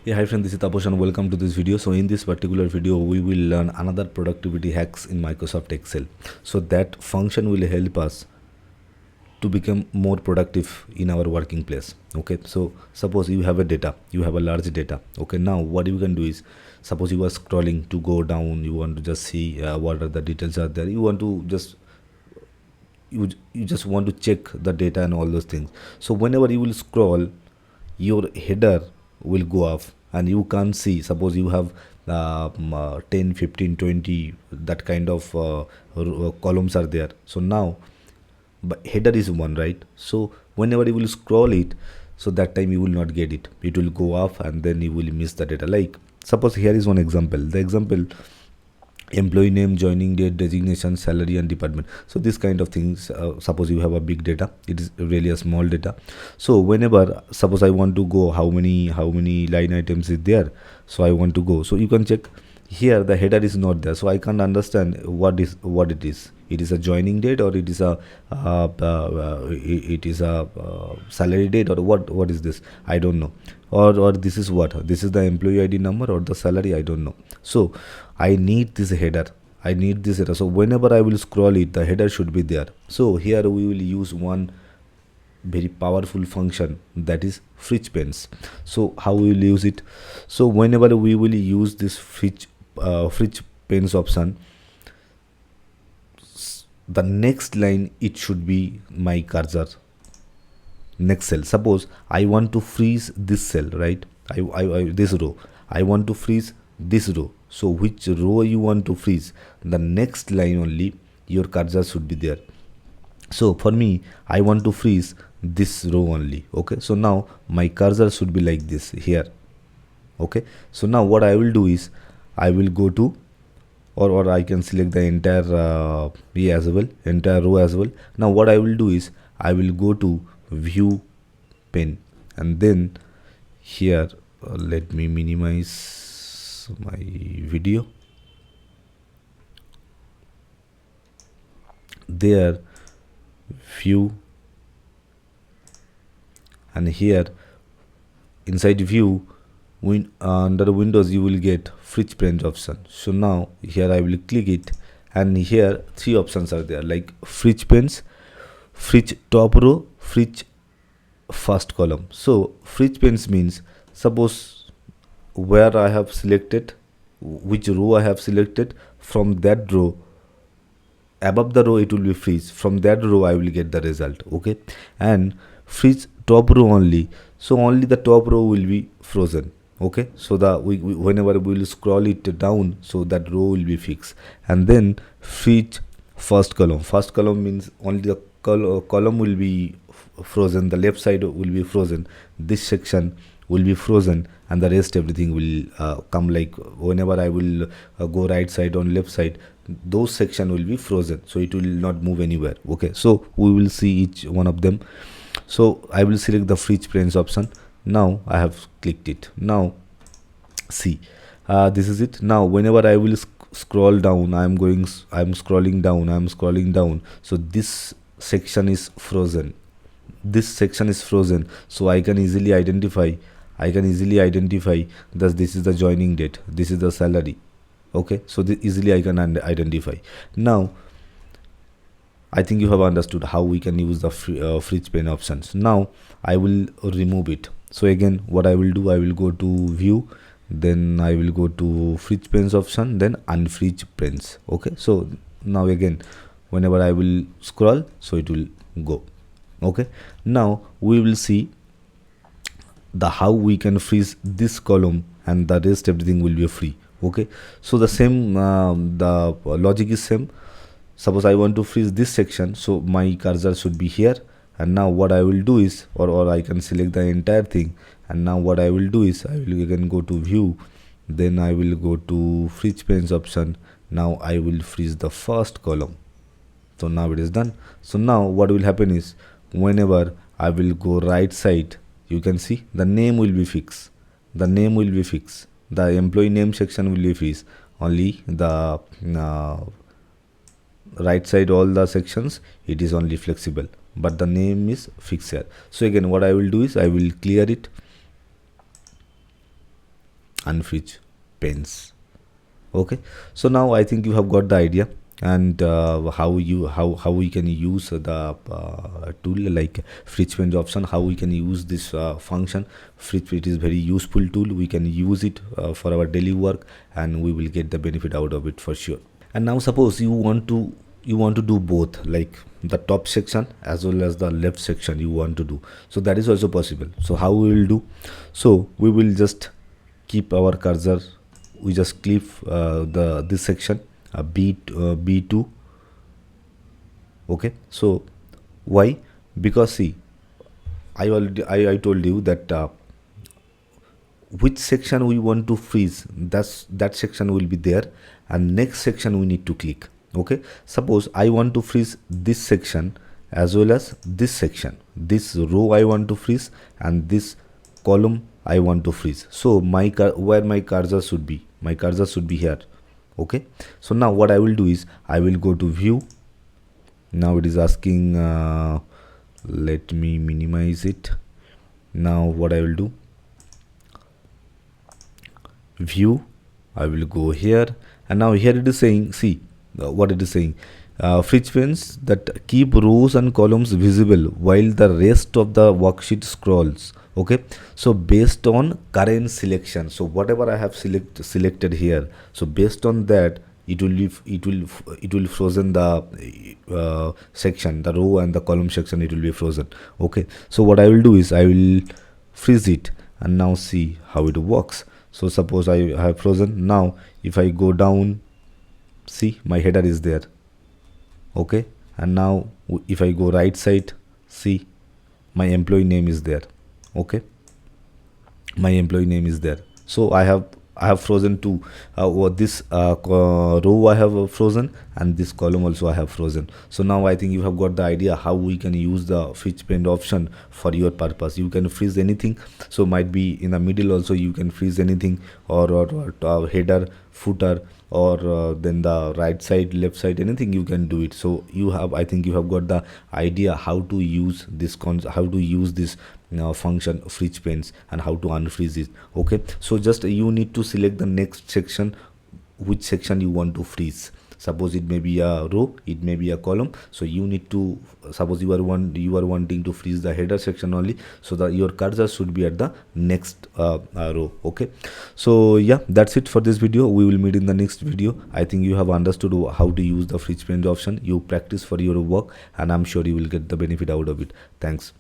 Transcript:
Hey, hi friend, this is Taposh and welcome to this video. So in this particular video, we will learn another productivity hacks in Microsoft Excel. So that function will help us to become more productive in our working place. Okay, so suppose you have a data, you have a large data. Okay, now what you can do is, suppose you are scrolling to go down, you want to just see what are the details are there. You want to just you just want to check the data and all those things. So whenever you will scroll, your header will go off and you can't see. Suppose you have 10, 15, 20, that kind of columns are there. So now, but header is one, right? So whenever you will scroll it, so that time you will not get it, it will go off and then you will miss the data. Like suppose here is one example. The example: employee name, joining date, designation, salary and department. So this kind of things, suppose you have a big data, it is really a small data. So whenever, suppose I want to go, how many line items is there, so I want to go, so you can check here the header is not there, so I can't understand what it is. It is a joining date, or it is a salary date, or what is this, I don't know. Or this is what, this is the employee ID number or the salary, I don't know. So I need this header, I need this header. So whenever I will scroll it, the header should be there. So here we will use one very powerful function, that is fridge pens. So how we will use it? So whenever we will use this fridge pens option, the next line it should be my cursor, next cell. Suppose I want to freeze this cell, right? I this row, I want to freeze this row. So which row you want to freeze, the next line only your cursor should be there. So for me, I want to freeze this row only. Okay, so now my cursor should be like this here. Okay, so now what I will do is, I will go to, or I can select the entire as well, entire row as well. Now what I will do is, I will go to view pen, and then here let me minimize my video. There, view, and here inside view, under Windows you will get fridge pens option. So now here I will click it, and here three options are there, like fridge pens, fridge top row, fridge first column. So fridge pens means, suppose where I have selected, which row I have selected, from that row, above the row it will be freeze, from that row I will get the result. Okay, and freeze top row only, so only the top row will be frozen. Okay, so the whenever we will scroll it down, so that row will be fixed. And then freeze first column means only the column will be frozen, the left side will be frozen, this section will be frozen, and the rest everything will come. Like whenever I will go right side on left side, those section will be frozen, so it will not move anywhere. Okay, so we will see each one of them. So I will select the fridge pens option. Now I have clicked it. Now see, this is it. Now whenever I will scroll down, I'm scrolling down, so this section is frozen, so I can easily identify that this is the joining date, this is the salary. Okay, so easily I can identify. Now I think you have understood how we can use the fridge pen options. Now I will remove it. So again, what I will do, I will go to view, then I will go to fridge pens option, then unfridge pens. Okay, so now again, whenever I will scroll, so it will go. Okay, now we will see the how we can freeze this column, and the rest everything will be free. Okay, so the same the logic is same. Suppose I want to freeze this section, so my cursor should be here, and now what I will do is, or I can select the entire thing, and now what I will do is, I will again go to view, then I will go to fridge pens option. Now I will freeze the first column. So now it is done. So now what will happen is, whenever I will go right side, you can see the name will be fixed, the employee name section will be fixed, only the right side, all the sections, it is only flexible, but the name is fixed here. So again, what I will do is, I will clear it, unfreeze panes. Okay, so now I think you have got the idea, and how we can use the tool like fridge change option, how we can use this function fridge. It is very useful tool, we can use it for our daily work, and we will get the benefit out of it for sure. And now suppose you want to do both, like the top section as well as the left section you want to do, so that is also possible. So how we will do? So we will just keep our cursor, we just click this section B2. Okay, so why? Because see, I told you that which section we want to freeze, that section will be there, and next section we need to click. Okay, suppose I want to freeze this section as well as this section, this row I want to freeze, and this column I want to freeze. So where my cursor should be, my cursor should be here. Okay, so now what I will do is I will go to view. Now it is asking, let me minimize it. Now what I will do, view, I will go here, and now here it is saying, see what it is saying, fridge panes that keep rows and columns visible while the rest of the worksheet scrolls. Okay, so based on current selection, so whatever I have selected here, so based on that it will frozen the section, the row and the column section, it will be frozen. Okay, so what I will do is I will freeze it, and now see how it works. So suppose I have frozen. Now if I go down, see my header is there. Okay, and now if I go right side, see my employee name is there. Okay, my employee name is there. So I have frozen two, this row I have frozen, and this column also I have frozen. So now I think you have got the idea how we can use the fridge paint option for your purpose. You can freeze anything, so might be in the middle also you can freeze anything, or header, footer, or then the right side, left side, anything you can do it. So you have, I think you have got the idea how to use this function fridge panes and how to unfreeze it. Okay, so just you need to select the next section, which section you want to freeze. Suppose it may be a row, it may be a column, so you need to, suppose you are wanting to freeze the header section only, so that your cursor should be at the next row. Okay, so yeah, that's it for this video. We will meet in the next video. I think you have understood how to use the fridge paint option. You practice for your work, and I'm sure you will get the benefit out of it. Thanks.